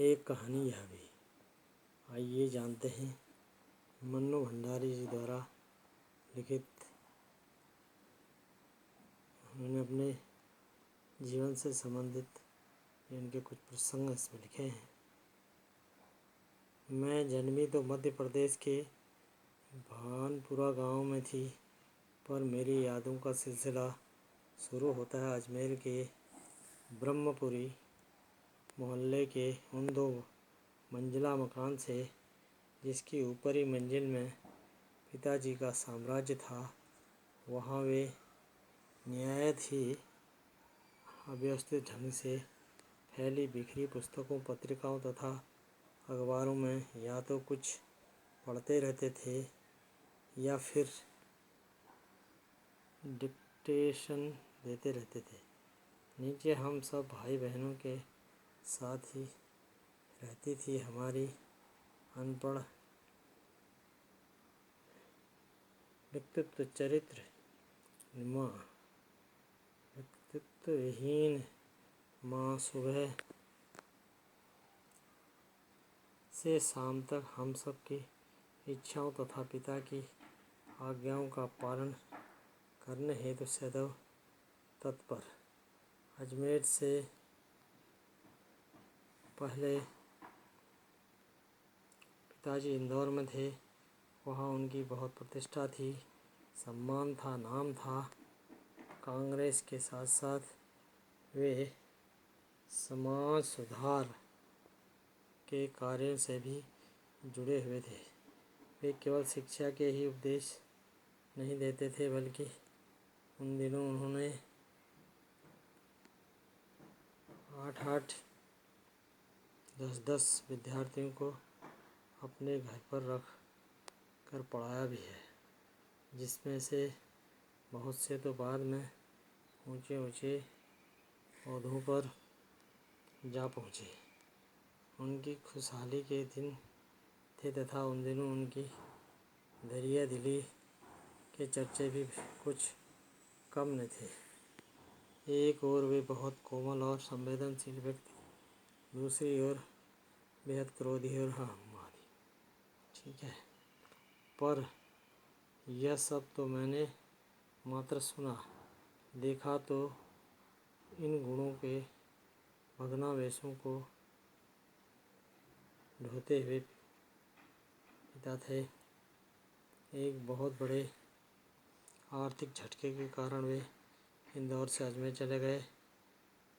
एक कहानी यह भी। आइए जानते हैं मन्नू भंडारी जी द्वारा लिखित। उन्होंने अपने जीवन से संबंधित इनके कुछ प्रसंग इसमें लिखे हैं। मैं जन्मी तो मध्य प्रदेश के भानपुरा गांव में थी, पर मेरी यादों का सिलसिला शुरू होता है अजमेर के ब्रह्मपुरी मोहल्ले के उन 2 मंजिला मकान से, जिसकी ऊपरी मंजिल में पिताजी का साम्राज्य था। वहाँ वे निहायत ही अव्यवस्थित ढंग से फैली बिखरी पुस्तकों, पत्रिकाओं तथा अखबारों में या तो कुछ पढ़ते रहते थे या फिर डिक्टेशन देते रहते थे। नीचे हम सब भाई बहनों के साथ ही रहती थी हमारी अनपढ़, व्यक्तित्व चरित्र व्यक्तित्वहीन माँ सुबह से शाम तक हम सब की इच्छाओं तथा पिता की आज्ञाओं का पालन करने हेतु सदैव तत्पर। अजमेर से पहले पिताजी इंदौर में थे। वहाँ उनकी बहुत प्रतिष्ठा थी, सम्मान था, नाम था। कांग्रेस के साथ साथ वे समाज सुधार के कार्यों से भी जुड़े हुए थे। वे केवल शिक्षा के ही उपदेश नहीं देते थे, बल्कि उन दिनों उन्होंने 8-8, 10-10 विद्यार्थियों को अपने घर पर रख कर पढ़ाया भी है, जिसमें से बहुत से तो बाद में ऊंचे ऊंचे ओहदों पर जा पहुँचे। उनकी खुशहाली के दिन थे तथा उन दिनों उनकी दरिया दिली के चर्चे भी कुछ कम न थे। एक ओर वे बहुत कोमल और संवेदनशील व्यक्ति, दूसरी ओर बेहद क्रोधी और अहंभारी। ठीक है, पर यह सब तो मैंने मात्र सुना, देखा तो इन गुणों के भग्नावशेषों को ढोते हुए पिता थे। एक बहुत बड़े आर्थिक झटके के कारण वे इंदौर से अजमेर चले गए,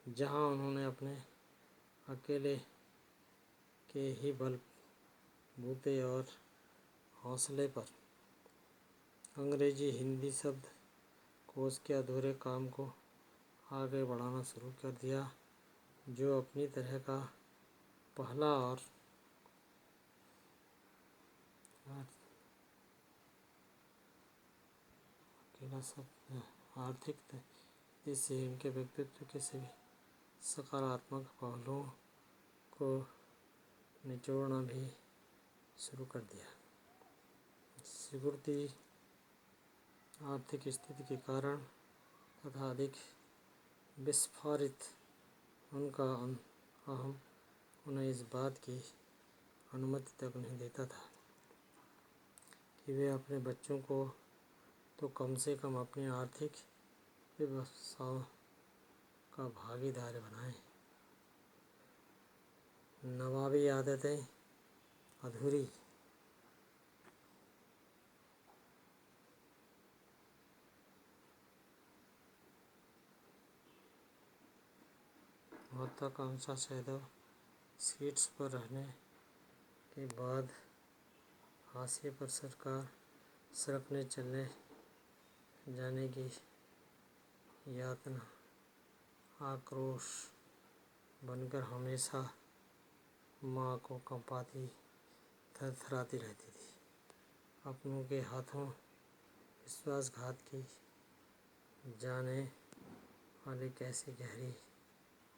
जहां उन्होंने अपने अकेले के ही बलबूते और हौसले पर अंग्रेजी हिंदी शब्द कोश के अधूरे काम को आगे बढ़ाना शुरू कर दिया, जो अपनी तरह का पहला और अकेला शब्द आर्थिक जिससे उनके व्यक्तित्व के सभी सकारात्मक पहलुओं को निचोड़ना भी शुरू कर दिया। सिकुड़ती आर्थिक स्थिति के कारण तथा अधिक विस्फारित उनका अहम उन्हें इस बात की अनुमति तक नहीं देता था कि वे अपने बच्चों को तो कम से कम अपनी आर्थिक व्यवसायों का भागीदार बनाएं। नवाबी आदतें अधूरी महत्वाकांक्षा सदैव सीट्स पर रहने के बाद हाशिए पर सरकार सरकने चलने जाने की यातना आक्रोश बनकर हमेशा माँ को कंपाती थरथराती रहती थी। अपनों के हाथों विश्वासघात की जाने वाली कैसी गहरी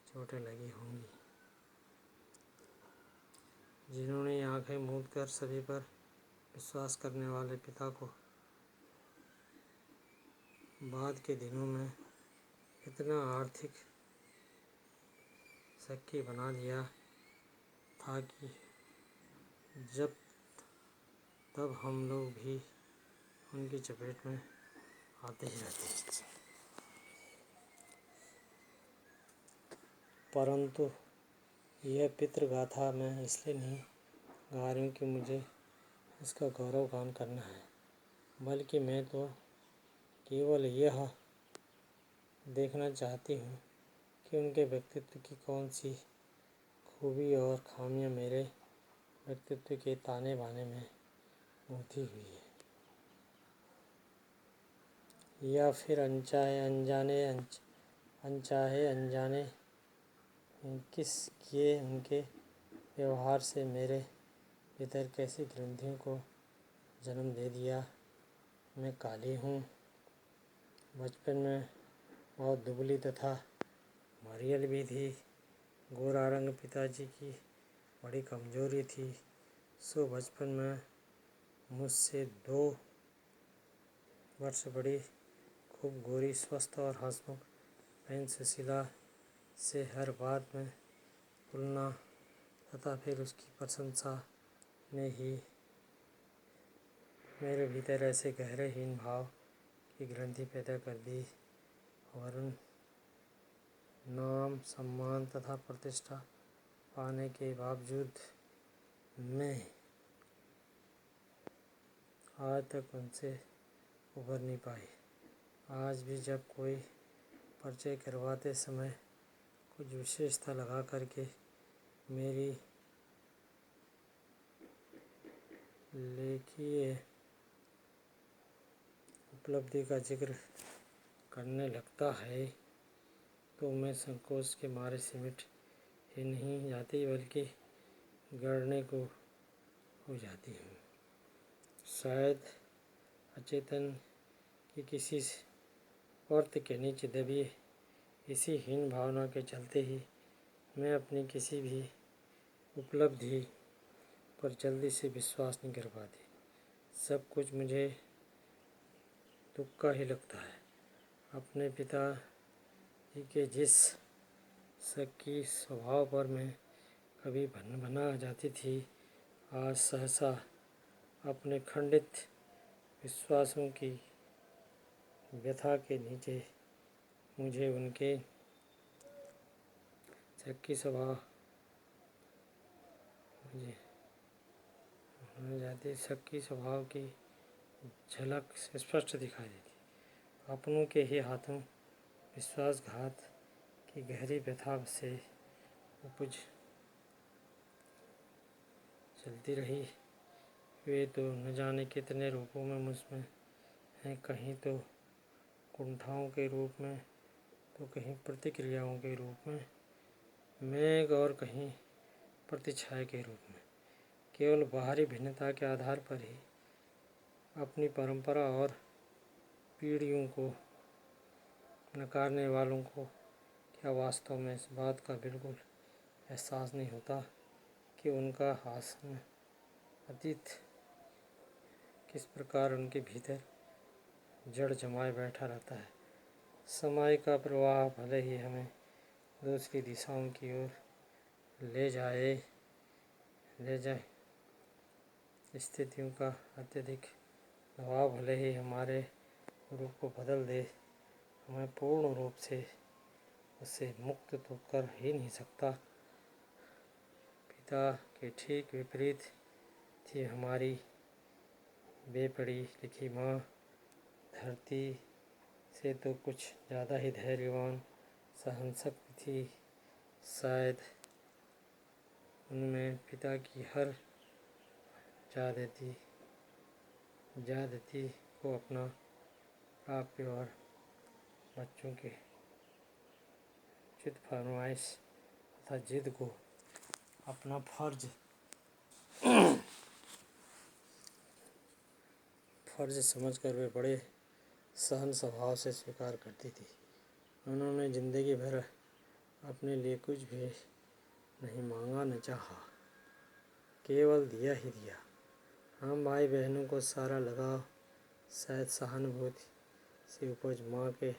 चोटें लगी होंगी, जिन्होंने आंखें मूंद कर सभी पर विश्वास करने वाले पिता को बाद के दिनों में इतना आर्थिक शक्की बना दिया था कि जब तब हम लोग भी उनकी चपेट में आते ही रहते। परंतु यह पितृगाथा मैं इसलिए नहीं गा रही हूँ कि मुझे इसका गौरव गान करना है, बल्कि मैं तो केवल यह देखना चाहती हूँ कि उनके व्यक्तित्व की कौन सी खूबी और खामियाँ मेरे व्यक्तित्व के ताने बाने में होती हुई है, या फिर अनचाहे अनजाने किस किए उनके व्यवहार से मेरे भीतर कैसी ग्रंथियों को जन्म दे दिया। मैं काली हूँ। बचपन में बहुत दुबली तथा मरियल भी थी। गोरा रंग पिताजी की बड़ी कमजोरी थी। सो बचपन में मुझसे 2 वर्ष बड़ी खूब गोरी, स्वस्थ और हंसमुख बहन सुशीला से हर बात में तुलना तथा फिर उसकी प्रशंसा ने ही मेरे भीतर ऐसे गहरे हीन भाव की ग्रंथि पैदा कर दी और नाम, सम्मान तथा प्रतिष्ठा पाने के बावजूद मैं आज तक उनसे उभर नहीं पाई। आज भी जब कोई परिचय करवाते समय कुछ विशेषता लगा करके मेरी लेखीय उपलब्धि का जिक्र करने लगता है तो मैं संकोच के मारे सिमट ही नहीं जाती, बल्कि गड़ने को हो जाती हूँ। शायद अचेतन की किसी वर्त के नीचे दबी इसी हीन भावना के चलते ही मैं अपनी किसी भी उपलब्धि पर जल्दी से विश्वास नहीं कर पाती। सब कुछ मुझे तुक्का ही लगता है। अपने पिता जी के जिस शक्की स्वभाव पर मैं कभी भन-भना जाती थी, आज सहसा अपने खंडित विश्वासों की व्यथा के नीचे मुझे उनके शक्की स्वभाव की झलक स्पष्ट दिखाई देती। अपनों के ही हाथों विश्वासघात की गहरी व्यथा से उपज चलती रही। वे तो न जाने कितने रूपों में मुझमें हैं, कहीं तो कुंठाओं के रूप में, तो कहीं प्रतिक्रियाओं के रूप में, मेघ और कहीं प्रतिछाया के रूप में। केवल बाहरी भिन्नता के आधार पर ही अपनी परंपरा और पीढ़ियों को नकारने वालों को क्या वास्तव में इस बात का बिल्कुल एहसास नहीं होता कि उनका हासन अतीत किस प्रकार उनके भीतर जड़ जमाए बैठा रहता है। समय का प्रवाह भले ही हमें दूसरी दिशाओं की ओर ले जाए, स्थितियों का अत्यधिक दबाव भले ही हमारे रूप को बदल दे, हमें पूर्ण रूप से उससे मुक्त तो कर ही नहीं सकता। पिता के ठीक विपरीत थी हमारी बेपढ़ी लिखी माँ। धरती से तो कुछ ज़्यादा ही धैर्यवान, सहनशक्ति थी। शायद उनमें पिता की हर ज्यादती को अपना प्राप्य और बच्चों के जिद फरमाइश तथा जिद को अपना फर्ज समझकर वे बड़े सहन स्वभाव से स्वीकार करती थी। उन्होंने जिंदगी भर अपने लिए कुछ भी नहीं मांगा न चाहा, केवल दिया ही दिया। हम भाई बहनों को सारा लगाव शायद सहानुभूति से उपज माँ के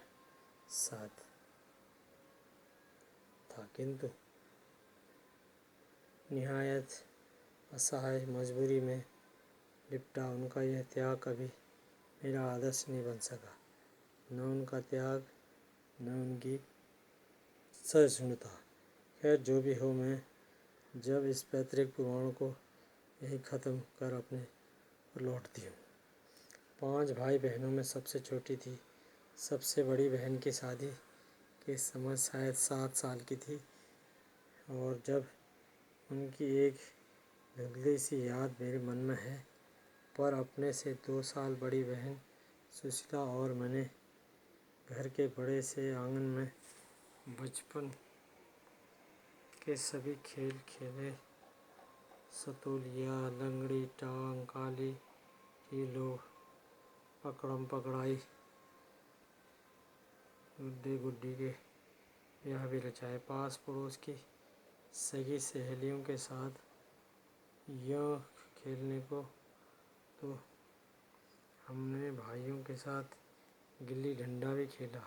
साथ था, किंतु निहायत असहाय मजबूरी में लिपटा। उनका यह त्याग कभी मेरा आदर्श नहीं बन सका, न उनका त्याग न उनकी सहिष्णुता। खैर जो भी हो, मैं जब इस पैतृक पुराण को यही ख़त्म कर अपने पर लौटती हूँ। 5 भाई बहनों में सबसे छोटी थी। सबसे बड़ी बहन की शादी के समय शायद 7 साल की थी, और जब उनकी एक धुंधली सी याद मेरे मन में है। पर अपने से 2 साल बड़ी बहन सुशीला और मैंने घर के बड़े से आंगन में बचपन के सभी खेल खेले। सतोलिया, लंगड़ी, टांग, काली, कीलो, पकड़म पकड़ाई, गुड्डी गुड्डी के यह भी रचाए। पास पड़ोस की सगी सहेलियों के साथ यह खेलने को तो हमने भाइयों के साथ गिल्ली डंडा भी खेला।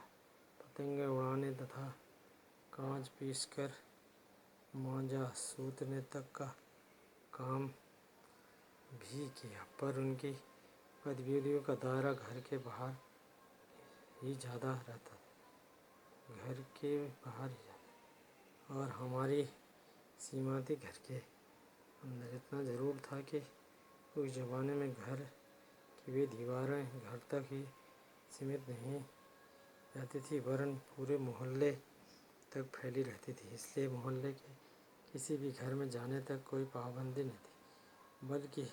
पतंगे उड़ाने तथा कांच पीसकर मांझा सूतने तक का काम भी किया। पर उनकी गतिविधियों का दायरा घर के बाहर ही ज़्यादा रहता, घर के बाहर ही ज़्यादा, और हमारी सीमा थी घर के अंदर। इतना ज़रूर था कि उस ज़माने में घर की भी दीवारें घर तक ही सीमित नहीं रहती थी, वरन पूरे मोहल्ले तक फैली रहती थी। इसलिए मोहल्ले के किसी भी घर में जाने तक कोई पाबंदी नहीं थी, बल्कि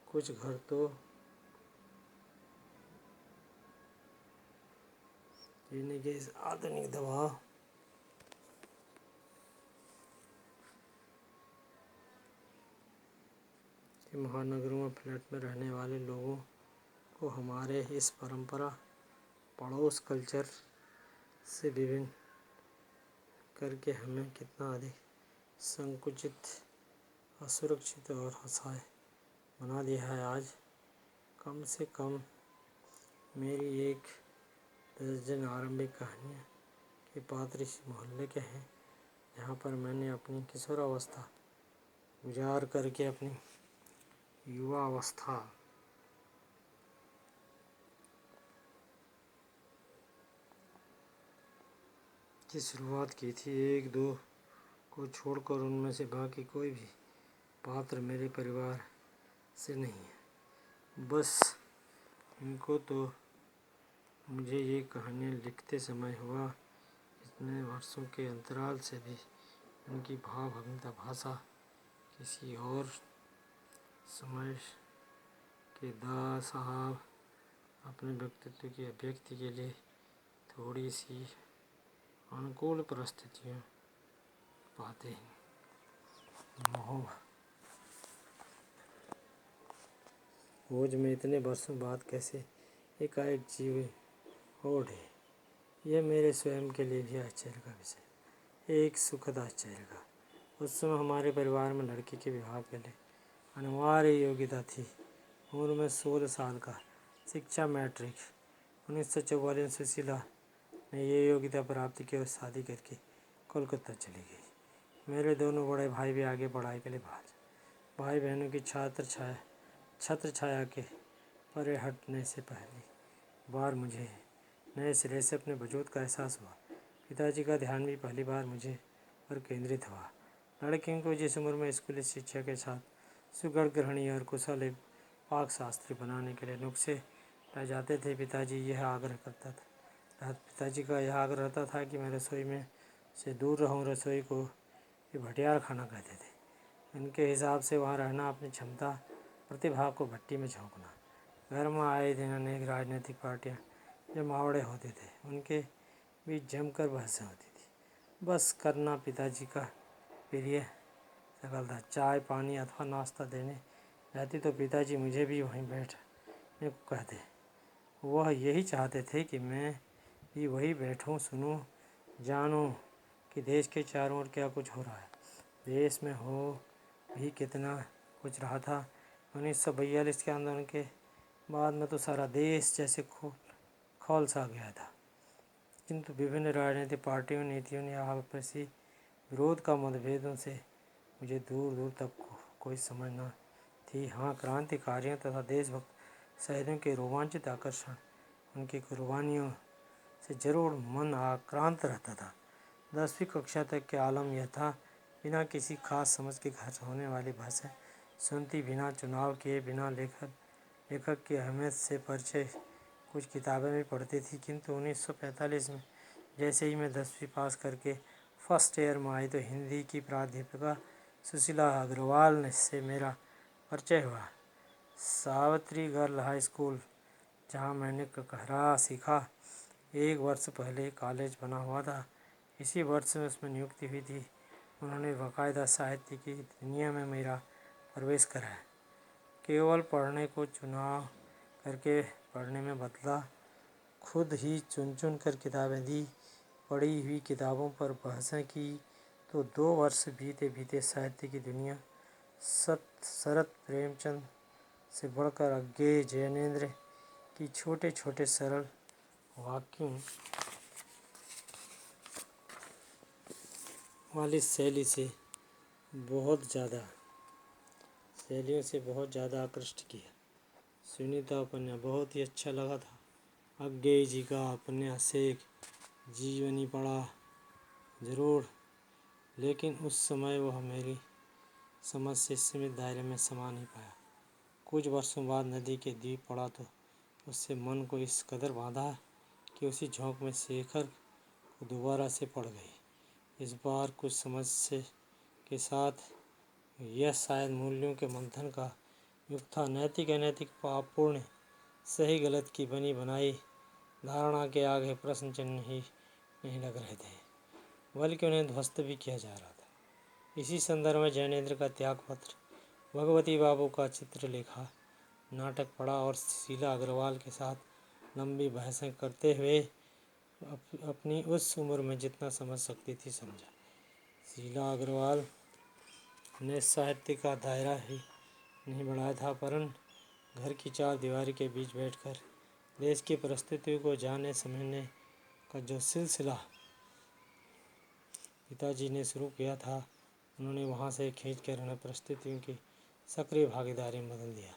कुछ घर तो जीने के इस आधुनिक दबाव के महानगरों में फ्लैट में रहने वाले लोगों को हमारे इस परंपरा पड़ोस कल्चर से विभिन्न करके हमें कितना अधिक संकुचित, असुरक्षित और असहाय बना दिया है। आज कम से कम मेरी 1 दर्जन आरंभिक कहानियाँ के पात्र इस मोहल्ले के हैं, जहाँ पर मैंने अपनी किशोरावस्था गुजार करके अपनी युवा अवस्था की शुरुआत की थी। 1-2 को छोड़कर उनमें से बाकी कोई भी पात्र मेरे परिवार से नहीं है। बस इनको तो मुझे ये कहानियाँ लिखते समय हुआ। इतने वर्षों के अंतराल से भी इनकी भावभंगिता भाषा किसी और समय के दा साहब अपने व्यक्तित्व की अभिव्यक्ति के लिए थोड़ी सी अनुकूल परिस्थितियाँ पाते हैं। खोज में इतने वर्षों बाद कैसे एकाएक जीव ओढ़े, यह मेरे स्वयं के लिए भी आश्चर्य का विषय, एक सुखद आश्चर्य का। उस समय हमारे परिवार में लड़की के विवाह के लिए अनिवार्य योग्यता थी। उम्र में 16 साल का, शिक्षा मैट्रिक। 1944 में सुशीला ने ये योग्यता प्राप्त की और शादी करके कोलकाता चली गई। मेरे दोनों बड़े भाई भी आगे पढ़ाई के लिए बाहर। भाई बहनों की छत्र छाया के परे हटने से पहली बार मुझे नए सिरे से अपने वजूद का एहसास हुआ। पिताजी का ध्यान भी पहली बार मुझे पर केंद्रित हुआ। लड़कियों को जिस उम्र में स्कूली शिक्षा के साथ सुगढ़ गृहिणी और कुशल पाक शास्त्री बनाने के लिए नुस्खे लाए जाते थे, पिताजी का यह आग्रह रहता था कि मैं रसोई में से दूर रहूं। रसोई को ये भटियार खाना कहते थे। इनके हिसाब से वहाँ रहना अपनी क्षमता प्रतिभा को भट्टी में झोंकना। घर में आए दिन अनेक राजनीतिक पार्टियाँ जमावड़े होते थे, उनके बीच जमकर बहसें होती थी। बस करना पिताजी का प्रिय सकल था। चाय पानी अथवा नाश्ता देने जाती तो पिताजी मुझे भी वहीं बैठने को कहते। वह यही चाहते थे कि मैं भी वहीं बैठूं, सुनूं, जानूं कि देश के चारों ओर क्या कुछ हो रहा है। देश में हो भी कितना कुछ रहा था। 1942 के आंदोलन के बाद में तो सारा देश जैसे खौल सा गया था, किंतु विभिन्न राजनीतिक पार्टियों नीतियों ने आपसी विरोध का मतभेदों से मुझे दूर दूर तक कोई समझ न थी। हाँ, क्रांतिकारियों तथा देशभक्त शहीदों के रोमांचित आकर्षण, उनकी कुर्बानियों से जरूर मन आक्रांत रहता था। 10वीं कक्षा तक के आलम यह था, बिना किसी खास समझ के घर होने वाली भाषा सुनती, बिना चुनाव किए, बिना लेखक की अहमियत से परिचय। कुछ किताबें भी पढ़ती थी, किंतु 1945 में जैसे ही मैं 10वीं पास करके फर्स्ट ईयर में आई तो हिंदी की प्राध्यापिका सुशीला अग्रवाल से मेरा परिचय हुआ। सावित्री गर्ल हाई स्कूल, जहाँ मैंने कहरा सीखा, 1 वर्ष पहले कॉलेज बना हुआ था। इसी वर्ष में उसमें नियुक्ति हुई थी। उन्होंने बाकायदा साहित्य की दुनिया में मेरा प्रवेश कराया। केवल पढ़ने को चुनाव करके पढ़ने में बदला, खुद ही चुन चुन कर किताबें दी, पढ़ी हुई किताबों पर बहसें की, तो 2 वर्ष बीते बीते साहित्य की दुनिया शरत प्रेमचंद से बढ़कर अज्ञेय जैनेन्द्र की छोटे छोटे सरल वाक्यों वाली शैलियों से बहुत ज़्यादा आकृष्ट किया। सुनीता उपन्यास बहुत ही अच्छा लगा था। अज्ञेय जी का उपन्यास शेख जीवनी पढ़ा ज़रूर, लेकिन उस समय वह मेरी समझ से सीमित दायरे में समा नहीं पाया। कुछ वर्षों बाद नदी के द्वीप पढ़ा तो उससे मन को इस कदर बांधा कि उसी झोंक में शेखर को दोबारा से पढ़ गई। इस बार कुछ समझ के साथ। यह शायद मूल्यों के मंथन का युग था। नैतिक अनैतिक, पाप पुण्य, सही गलत की बनी बनाई धारणा के आगे प्रश्न चिन्ह ही नहीं लग रहे थे, बल्कि उन्हें ध्वस्त भी किया जा रहा था। इसी संदर्भ में जैनेन्द्र का त्यागपत्र, भगवती बाबू का चित्रलेखा नाटक पढ़ा और शीला अग्रवाल के साथ लंबी बहसें करते हुए अपनी उस उम्र में जितना समझ सकती थी समझा। शीला अग्रवाल ने साहित्य का दायरा ही नहीं बढ़ाया था, वरन घर की 4 दीवारी के बीच बैठकर देश की परिस्थितियों को जानने समझने का जो सिलसिला पिताजी ने शुरू किया था, उन्होंने वहां से खींचकर उन्हें परिस्थितियों की सक्रिय भागीदारी में बदल दिया।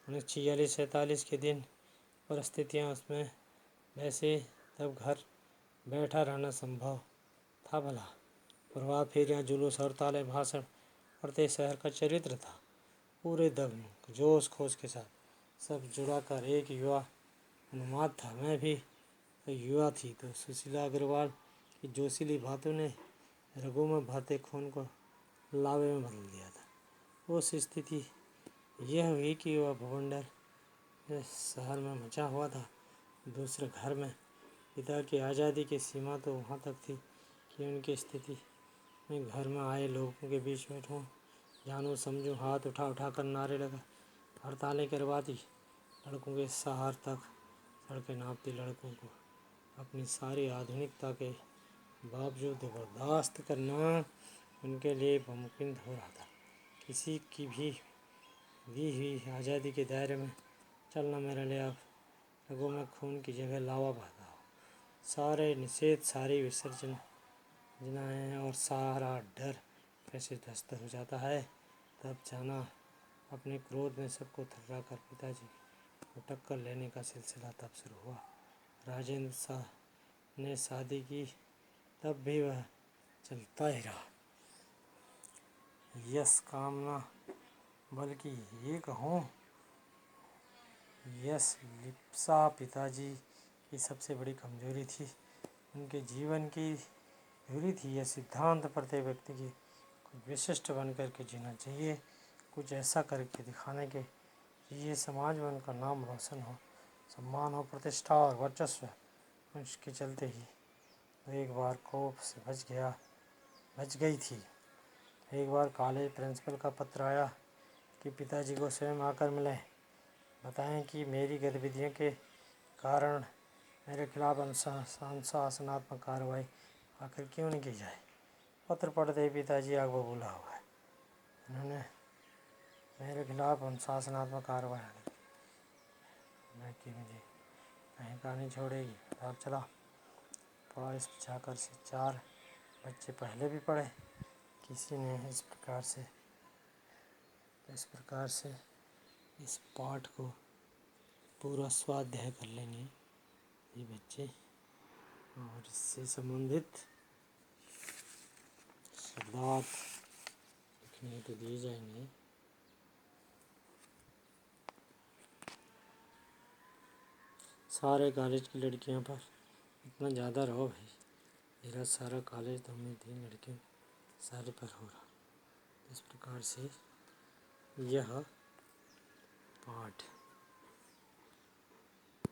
1946-47 के दिन परिस्थितियां उसमें वैसे, तब घर बैठा रहना संभव था भला। प्रभात फेरियां, जुलूस, हड़तालें, भाषण, प्रत्येक शहर का चरित्र था। पूरे दम जोश खोश के साथ सब जुड़ा कर एक युवा उन्माद था। मैं भी तो युवा थी, तो सुशीला अग्रवाल की जोशीली बातों ने रगों में बहते खून को लावे में बदल दिया था। उस स्थिति यह हुई कि वह भवंडर शहर में मचा हुआ था, दूसरे घर में। पिता की आज़ादी की सीमा तो वहाँ तक थी कि उनकी स्थिति में घर में आए लोगों के बीच बैठूं, जानूं समझूं, हाथ उठा उठा कर नारे लगा, हड़तालें करवाती, लड़कों के सहार तक सड़कें नापती, लड़कों को अपनी सारी आधुनिकता के बावजूद बर्दाश्त करना उनके लिए मुमकिन हो रहा था। किसी की भी दी हुई आज़ादी के दायरे में चलना मेरे लिए अब रगों में खून की जगह लावा बहता हो। सारे निषेध, सारी विसर्जन जिनाएं और सारा डर कैसे ध्वस्त हो जाता है। तब जाना अपने क्रोध में सबको थर्रा कर पिताजी को टक्कर लेने का सिलसिला तब शुरू हुआ। राजेंद्र शाह ने शादी की, तब भी वह चलता ही रहा। यश कामना, बल्कि ये कहूँ यश लिप्सा पिताजी की सबसे बड़ी कमजोरी थी। उनके जीवन की धुरी थी यह सिद्धांत, प्रत्येक व्यक्ति की कुछ विशिष्ट बन करके जीना चाहिए, कुछ ऐसा करके दिखाने के ये समाज में उनका नाम रोशन हो, सम्मान हो, प्रतिष्ठा और वर्चस्व। उसके चलते ही तो एक बार कोप से बच गई थी। एक बार कॉलेज प्रिंसिपल का पत्र आया कि पिताजी को स्वयं आकर मिलें, बताएं कि मेरी गतिविधियों के कारण मेरे खिलाफ अनुशासनात्मक कार्रवाई आखिर क्यों नहीं की जाए। पत्र पढ़ते ही पिताजी आग बबूला हुआ है। उन्होंने मेरे खिलाफ अनुशासनात्मक कार्रवाई की, मुझे कहीं का नहीं छोड़ेगी। अब चला पढ़ा, इस जाकर से 4 बच्चे पहले भी पढ़े किसी ने इस प्रकार से इस पाठ को पूरा स्वाध्याय कर लेंगे ये बच्चे, और इससे संबंधित शब्दार्थ लिखने को दिए जाएंगे। सारे कॉलेज की लड़कियों पर इतना ज़्यादा रौब है, मेरा सारा कॉलेज तो में 3 लड़कियों सारे पर हो रहा। इस प्रकार से यह पाठ